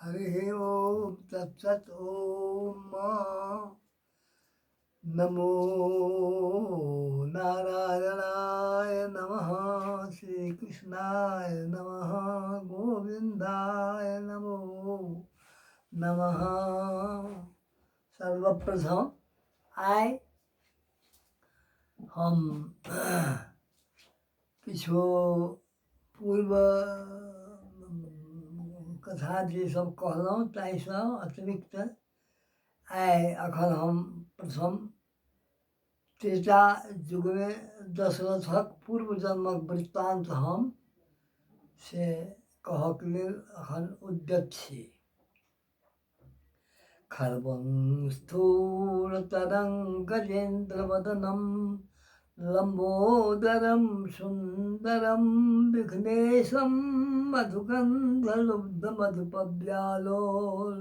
हरि ओम तत्सत ओम नमो नारायणाय नमः श्री कृष्णाय नमः गोविंदाय नमो नमः। सर्वप्रथम आय हम किछो पूर्व कथा जे सब कहलहुँ ताहिसँ अतिरिक्त आइ अखन हम प्रथम त्रेता युग में दशरथक पूर्व जन्मक वृत्तांत हम से कहक लेल अखन उद्यत छी। खर्वं स्थूलतरं गजेन्द्रवदनं लंबोदरं सुंदरं विघ्नेशं मधुकंदलुब्धमधुपव्यालोल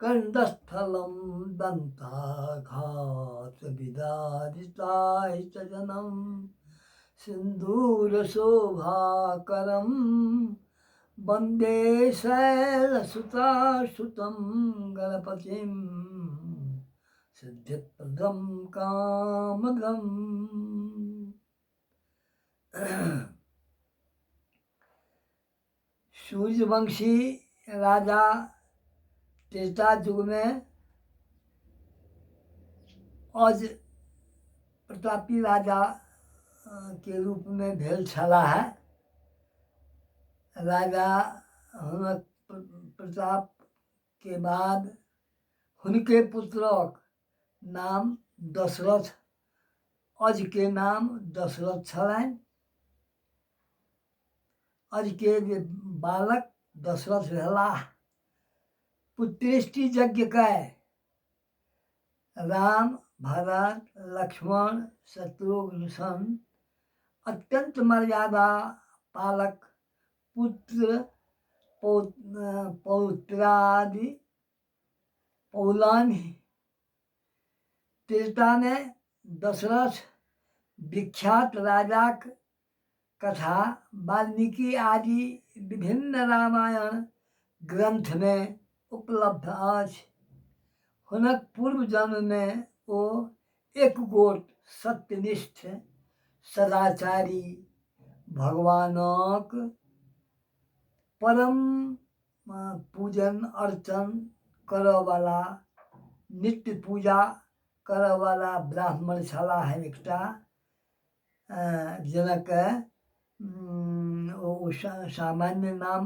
कंदस्थलं दन्ताघातविदारितायतजनं सिन्दूरशोभाकरं वन्दे शैलसुताश्रुतं गणपतिं सिद्धिप्रदं कामदम्। सूर्यवंशी राजा त्रेता युग में अज प्रतापी राजा के रूप में भेल छलाह। राजा हुनक प्रताप के बाद हुनके पुत्रक नाम दशरथ, अज के नाम दशरथ छलनि। अज के जे बालक दशरथ भेलाह, पुत्रेष्टि यज्ञ कय राम भरत लक्ष्मण शत्रुघ्न सन अत्यंत मर्यादा पालक पुत्र पौत्रादि पौलानी त्रेता में दशरथ विख्यात राजाक कथा वाल्मीकि आदि विभिन्न रामायण ग्रंथ में उपलब्ध अछि। हुनक पूर्व जन्म में ओ एक गोट सत्यनिष्ठ सदाचारी भगवानक परम पूजन अर्चन करयवाला नित्य पूजा करयवाला ब्राह्मण छलाह। एकटा जनक सामान्य नाम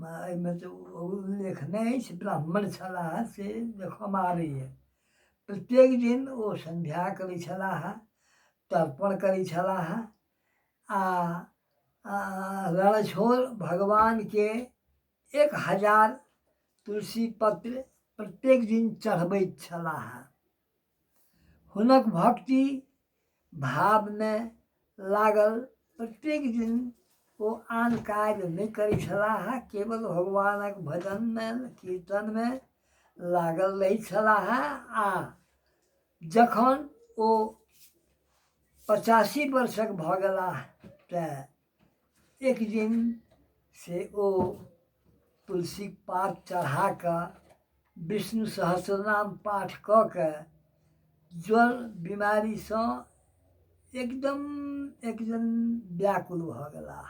एहिमे तऽ उल्लेख नहि अछि, ब्राह्मण छलाह से देखयमे आबैए। प्रत्येक दिन ओ संध्या करै छलाह, तर्पण करै छलाह आ रणछोड़ भगवान के 1000 तुलसी पत्र प्रत्येक दिन चढ़बैत छलाह। हुनक भक्ति भाव में लागल प्रत्येक दिन ओ आन कार्य नहीं करै छलाह, केवल भगवानक भजन में कीर्तन में लागल रहै छलाह। आ जखन ओ 85 वर्षक भऽ गेलाह तऽ एक दिन से ओ तुलसी पात चढ़ा कऽ विष्णु सहस्रनाम पाठ कऽ के ज्वर बीमारी से एकदम व्याकुल भऽ गेलाह।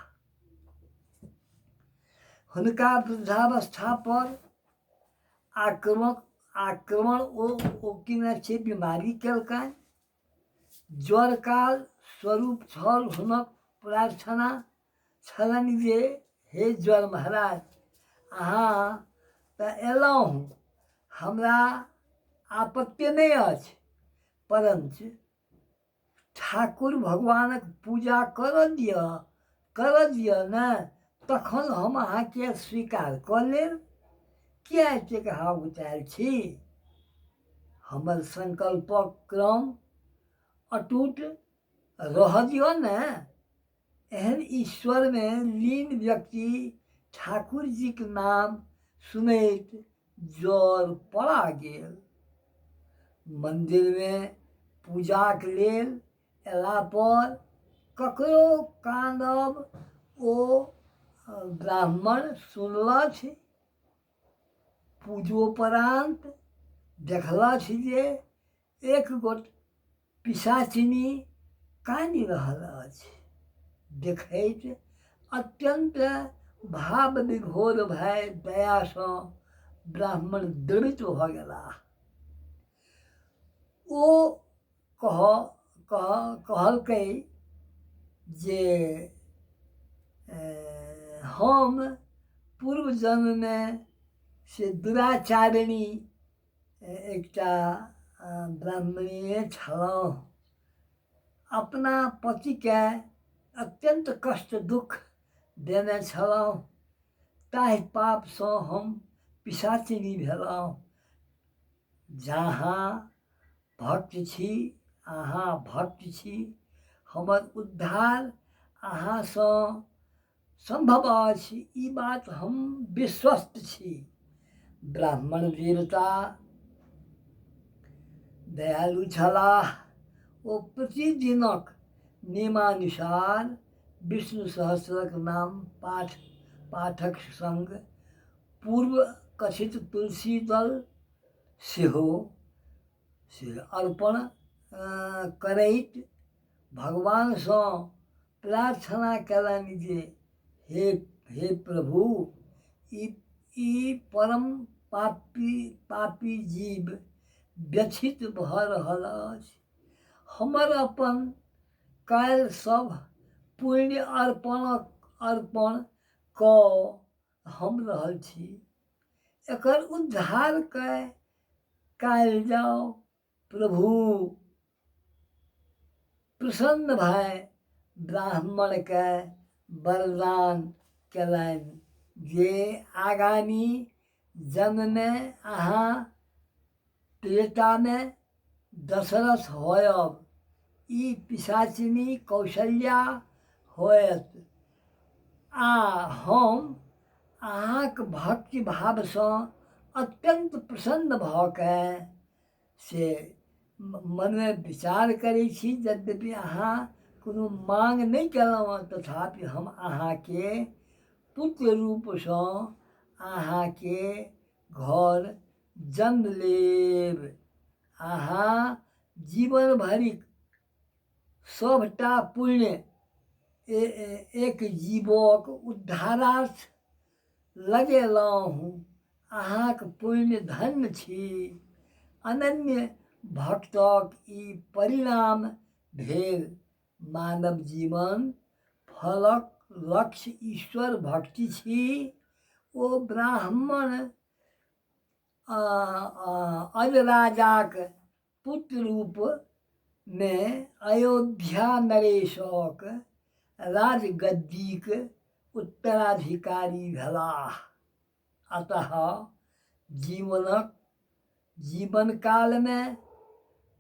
हुनका वृद्धावस्था पर आक्रमण ओ किने छै बीमारी केलकनि। ज्वर काल स्वरूप छल हुनक प्रार्थना छलनि जे हे ज्वर महाराज, अहाँ तऽ एलहुँ, हमरा आपत्ति नहीं अछि, परंतु ठाकुर भगवानक पूजा करऽ दिअ ने, तखन हम अहाँके स्वीकार कऽ लेब। किया एतेक हाहुतायल छी? हमर संकल्पक क्रम अटूट रह दिअ ने। एहन ईश्वर में लीन व्यक्ति ठाकुर जी के नाम सुनैत ज्वर पड़ा गेल। मंदिर में पूजाक लेल एला पर ककरो कानब ओ ब्राह्मण सुनलथि। पूजोपरांत देखला जे एक गोट पिशाचिनी कानि रहल अछि। देखैत अत्यंत भाव विभोर भय दयासँ ब्राह्मण द्रवित भऽ गेलाह। ओ कहलकै जे हम पूर्व जन्ममे से दुराचारिणी एकटा ब्राह्मणीय छलहुँ। अपना पतिके अत्यंत कष्ट दुख देने छलहुँ, ताहि पापसँ हम पिशाचिनी भेलहुँ। जहाँ भक्त छी, अहाँ भक्त छी, हमर उद्धार अहाँसँ संभव अछि, ई बात हम विश्वस्त छी। ब्राह्मण देवता दयालु छलाह। ओ प्रतिदिनक नियमानुसार विष्णु सहस्रक नाम पाठक संग पूर्व कथित तुलसी दल सेहो से अर्पण करैत भगवानसँ प्रार्थना कयलनि जे हे प्रभु, ई परम पापी जीव व्यथित भऽ रहल अछि। हमर अपन कायल सब पुण्य अर्पण कऽ हम रहल छी, एकर उद्धार कायल जाओ। प्रभु प्रसन्न भय ब्राह्मणके वरदान कयलनि जे आगामी जन्ममे अहाँ त्रेतामे दशरथ होयब। ई पिशाचिनी कौशल्या होयत आ हम अहाँक भक्ति भावसँ अत्यंत प्रसन्न भऽ कऽ से मनमे विचार करै छी। यद्यपि अहाँ कोनो मांग नहि केलहुँ, तथापि हम अहाँके पुत्र रूपसँ अहाँके घर जन्म लेब। अहाँ जीवन भरिक सबटा पुण्य एक जीवक उद्धारार्थ लगेलहुँ। अहाँक पुण्य धन्य छी। अनन्य भक्तक ई परिणाम भेल। मानव जीवन फलक लक्ष्य ईश्वर भक्ति छी। ओ ब्राह्मण अजराजाक पुत्र रूपमे अयोध्या नरेशक राजगद्दीक उत्तराधिकारी भेलाह। अतः जीवन कालमे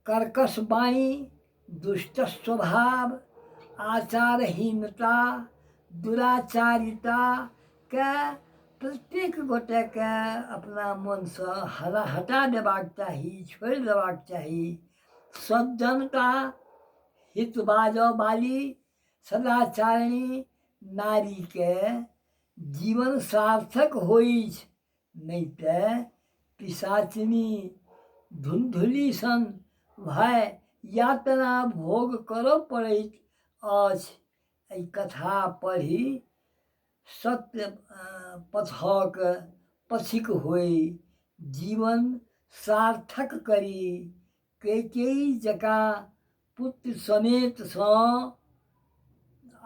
कर्कश वाणी, दुष्ट स्वभाव, आचारहीनता, दुराचारिता के प्रत्येक गोटेके अपना मनसँ हटा देबाक चाही, छोड़ि देबाक चाही। सज्जनता, हित बाजऽ वाली, सदाचारिणी नारीके जीवन सार्थक होइ छै, नहीं तऽ पिशाचिनी धुंधुली सन भय यातना भोग करऽ पड़ैत अछि। एहि कथा पढ़ि सत्य पथक पथिक होइ, जीवन सार्थक करी। कैकेयी जकाँ पुत्र समेतसँ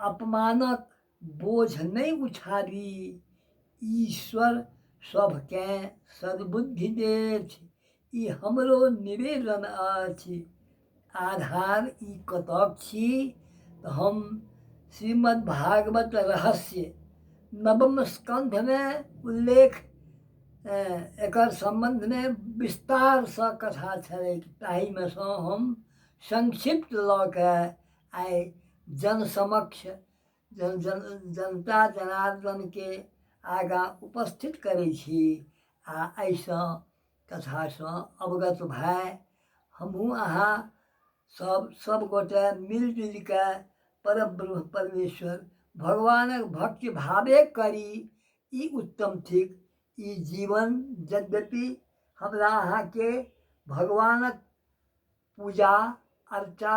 अपमानक बोझ नहि उठाबी। ईश्वर सबकेँ सद्बुद्धि देथि, ई हमरो निवेदन अछि। आधार ई कतऽ छी तऽ हम श्रीमद् भागवत रहस्य नवम स्कंधमे उल्लेख एकर संबंधमे विस्तारसँ कथा छलै। ताहिमे सँ हम संक्षिप्त लऽ कऽ आइ जन समक्ष जनता जनार्दनके आगाँ उपस्थित करै छी। आ एहिसँ कथासँ अवगत भए हमहूँ अहाँ सब गोटे मिलजुलि कऽ परब्रह्म परमेश्वर भगवानक भक्ति भावे करी। ई उत्तम थिक, ई जीवन यद्यपि हमरा अहाँके भगवानक पूजा अर्चा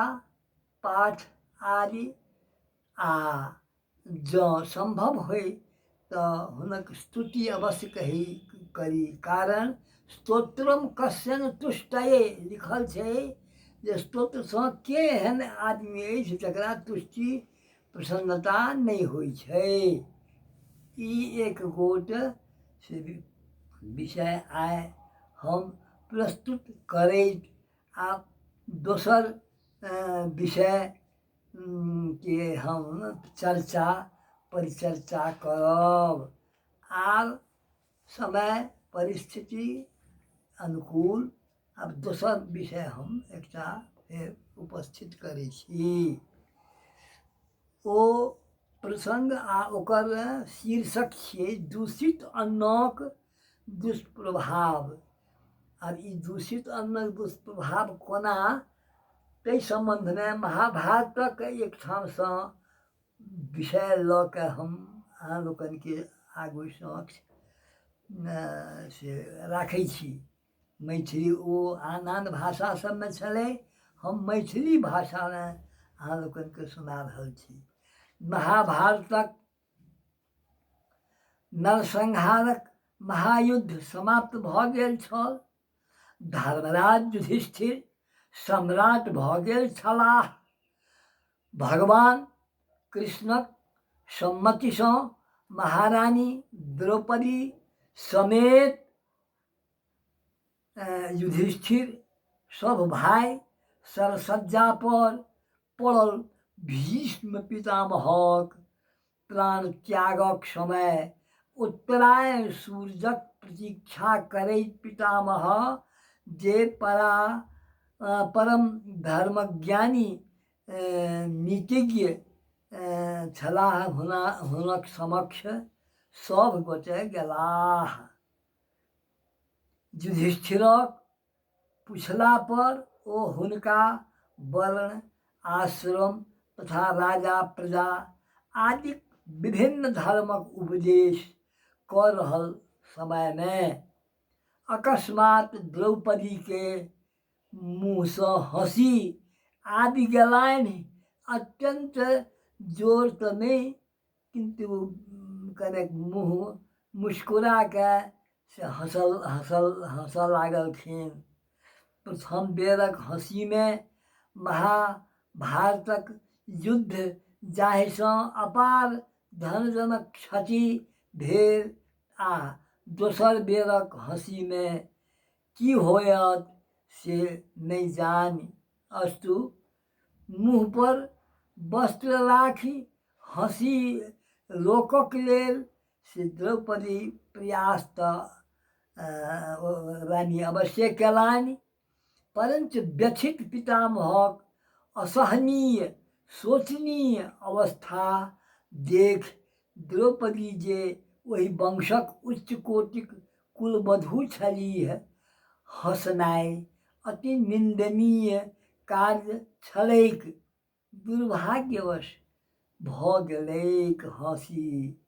पाठ आदि आ जँ संभव होइ तऽ हुनक स्तुति अवश्य करी, कारण स्तोत्रम कश्चन तुष्टये लिखल छै जे स्तोत्रसँ के एहन आदमी अछि जकरा तुष्टि प्रसन्नता नहि होइ छै। ई एक गोट से विषय आइ हम प्रस्तुत करैत आ दोसर विषय के हम चर्चा परिचर्चा करब। आब समय परिस्थिति अनुकूल आब दोसर विषय हम एकटा फेर उपस्थित करै छी। ओ प्रसंग आ ओकर शीर्षक छियै दूषित अन्नक दुष्प्रभाव। आब ई दूषित अन्नक दुष्प्रभाव कोना, ताहि सम्बन्धमे महाभारतक एकठामसँ विषय लऽ कऽ हम अहाँ लोकनिके आगू समक्ष से राखै छी। मैथिली ओ आन आन भाषा सबमे छलै, हम मैथिली भाषामे अहाँ लोकनिके सुना रहल छी। महाभारतक नरसंहारक महायुद्ध समाप्त भऽ गेल छल। धर्मराज युधिष्ठिर सम्राट भऽ गेल छलाह। भगवान कृष्णक सम्मतिसँ महारानी द्रौपदी समेत युधिष्ठिर सब भाई सरसज्जा पर पड़ल। भीष्म पितामहक प्राण त्यागक समय उत्तरायण सूर्यक प्रतीक्षा करैत पितामह जे परम धर्मज्ञानी नीतिज्ञ छलाह, हुनक समक्ष सब गोटे गेलाह। युधिष्ठिरक पुछला पर ओ हुनका वर्ण आश्रम तथा राजा प्रजा आदि विभिन्न धर्मक उपदेश कऽ रहल समयमे अकस्मात द्रौपदी के मुँहसँ हँसी आबि गेलनि। अत्यंत जोर तऽ नहि, किंतु कनेक मुँह मुस्कुरा के से हँसऽ लागलखिन। प्रथम बेरक हँसीमे महाभारतक युद्ध जाहिसँ अपार धनजनक क्षति भेल आ दोसर बेरक हँसीमे की होयत से नहि जानी। अस्तु, मुँह पर वस्त्र राखि हँसी रोकक लेल से द्रौपदी प्रयास तऽ रानी अवश्य केलनि, परंतु व्यथित पितामहक असहनीय शोचनीय अवस्था देख द्रौपदी जे ओहि वंशक उच्च कोटिक कुलवधू छलीह, हँसनाइ अति निंदनीय कार्य छलैक। दुर्भाग्यवश भऽ गेलैक हँसी।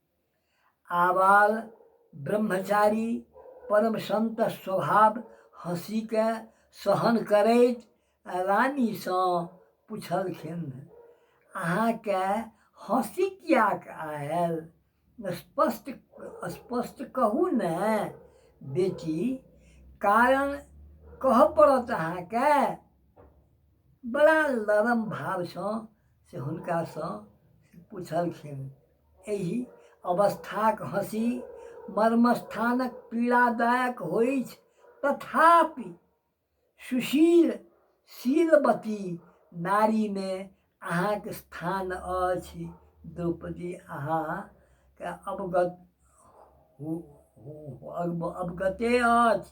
आबाल ब्रह्मचारी परम संत स्वभाव हँसीके सहन करैत रानीसँ पुछलखिन, अहाँके हँसी किएक आयल? स्पष्ट कहू ने बेटी, कारण कहऽ पड़त अहाँके। बड़ा नरम भावसँ से हुनकासँ पुछलखिन। एहि अवस्थाक हँसी मर्मस्थानक पीड़ादायक होइत, तथापि सुशील शीलवती नारीमे अहाँके स्थान अछि। द्रौपदी अहाँके अवगते अछि,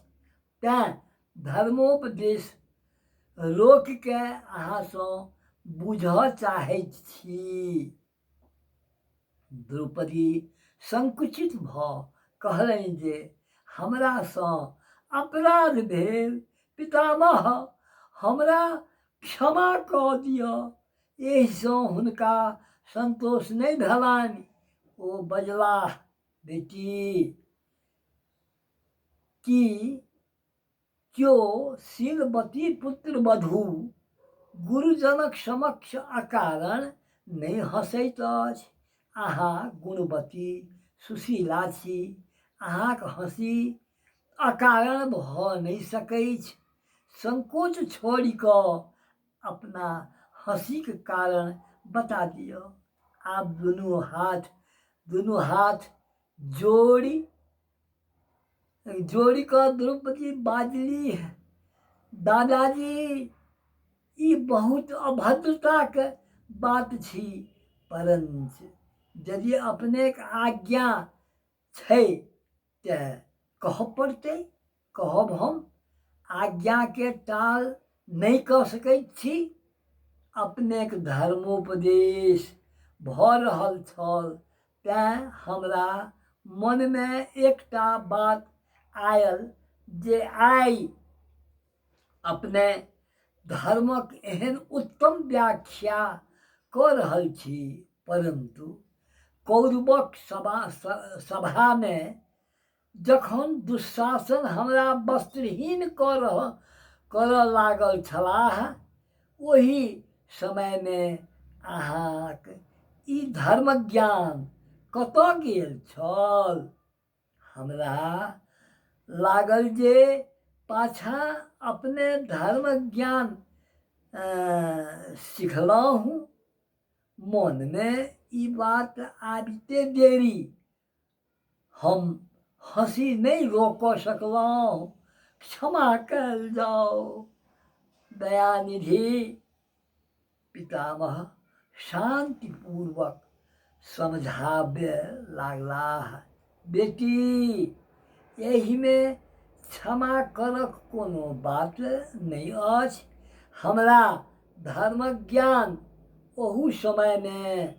तेँ धर्मोपदेश रोकिके अहाँसँ बुझऽ चाहैत छी। द्रौपदी संकुचित भऽ कहलनि जे हमरासँ अपराध भेल पितामह, हमरा क्षमा कऽ दिअ। एहिसँ हुनका संतोष नहि भेलनि। ओ बजलाह, बेटी कि क्यों शीलवती पुत्र वधू गुरुजनक समक्ष अकारण नहीं हँसैत अछि। अहाँ गुणवती सुशीला छी, अहाँक हँसी अकारण भऽ नहीं सकैछ। संकोच छोड़ि कऽ अपना हँसी के कारण बता दियो। आप दुनू हाथ जोड़ी कऽ द्रौपदी बाजली, दादाजी ई बहुत अभद्रताक बात छी, परंच यदि अपनेक आज्ञा छै तऽ कहब पड़तै, कहब हम। आज्ञा के टाल नहीं कऽ सकैत छी। अपनेक धर्मोपदेश भऽ रहल छल, तेँ हमरा मन में एकटा बात आयल जे आइ अपने धर्मक एहन उत्तम व्याख्या कऽ रहल छी, परंतु कौरवक सभा में जखन दुशासन हमरा वस्त्रहीन करऽ लागल छलाह, ओही समय में अहाँक ई धर्म ज्ञान कतऽ गेल छल? हमरा लागल जे पाछा अपने धर्म ज्ञान सिखलहुँ। मन में ई बात आबिते देरी हम हँसी नहीं रोक सकलहुँ। क्षमा कयल जाओ दयानिधि। पितामह शांतिपूर्वक समझाबे लागलाह। बेटी, एहि में क्षमा करक कोनो बात नहीं अछि। हमरा धर्म ज्ञान ओहू समय में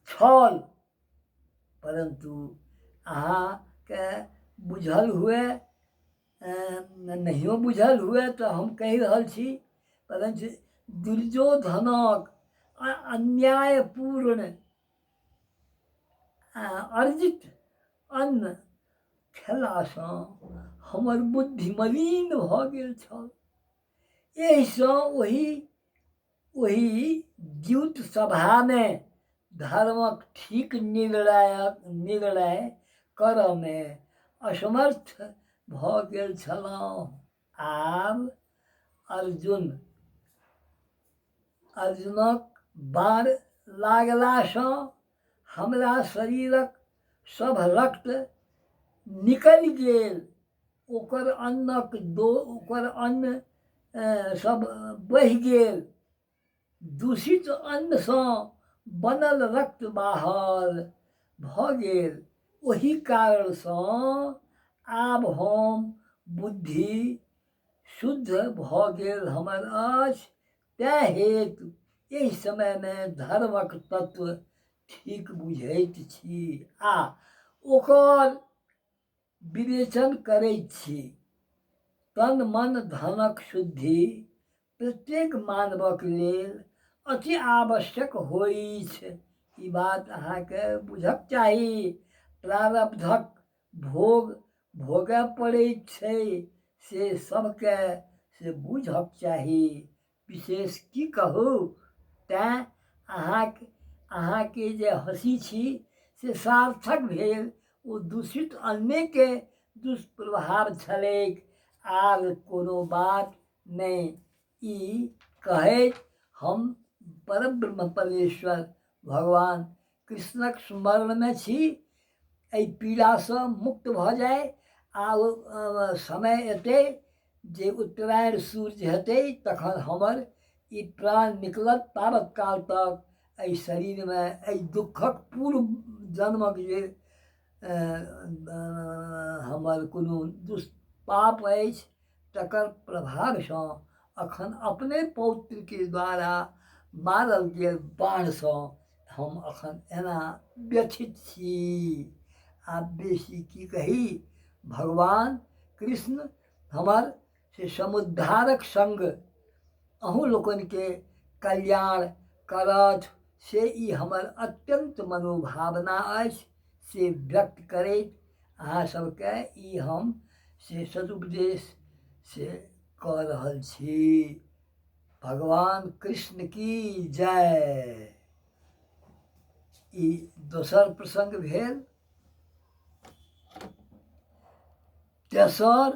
छल, परंतु अहाँके बुझल हुए नहियो बुझल हुए तो हम कहि रहल छी, परंतु दुर्योधनक अन्यायपूर्ण अर्जित अन्न खेलासँ हमर बुद्धि मलिन भऽ गेल छल। एहिसँ ओही द्यूत सभा में धर्मक ठीक निर्णय करऽ में असमर्थ भऽ गेल छलहुँ। आब अर्जुनक बाण लागलासँ हमरा शरीरक सब रक्त निकलि गेल। ओकर अन्न सब बहि गेल। दूषित अन्न सँ बनल रक्त बाहर भऽ गेल। ओही कारण सँ आब हम बुद्धि शुद्ध भऽ गेल हमर अछि। तैं हेतु एहि समय में धर्मक तत्व ठीक बुझैत छी आ ओकर विवेचन करैत छी। तन मन धनक शुद्धि प्रत्येक मानवक लेल अति आवश्यक होइछ। ई बात अहाँके बुझक चाही। प्रारब्धक भोग भोगय पड़ैत छै, से सबके से बुझक चाही। विशेष की कहू, तैं अहाँके जे हँसी छी से सार्थक भेल। ओ दूषित अन्ने के दुष्प्रभाव छलैक, आर कोनो बात नहीं। ई कहैत हम परब्रह्म परमेश्वर भगवान कृष्णक स्मरण में छी। एहि पीड़ासँ मुक्त भऽ जाय आ समय एतै जे उत्तरायण सूर्य हेतै तखन हमर ई प्राण निकलत। ताबत काल तक एहि शरीर में एहि दुखक पूर्व जन्मक जे हमर कोनो दुष्पाप अछि तकर प्रभावसँ अखन अपने पौत्र के द्वारा मारल गेल बाणसँ हम अखन एना व्यथित छी। आब बेसी की कही। भगवान कृष्ण हमर से समुद्धारक संग अहूँ लोकन के कल्याण करथ, से ई हमर अत्यंत मनोभावना अछि। से व्यक्त करैत अहाँ सबके ई हम से सदुपदेश से कऽ रहल छी। भगवान कृष्ण की जय। ई दोसर प्रसंग भेल। तेसर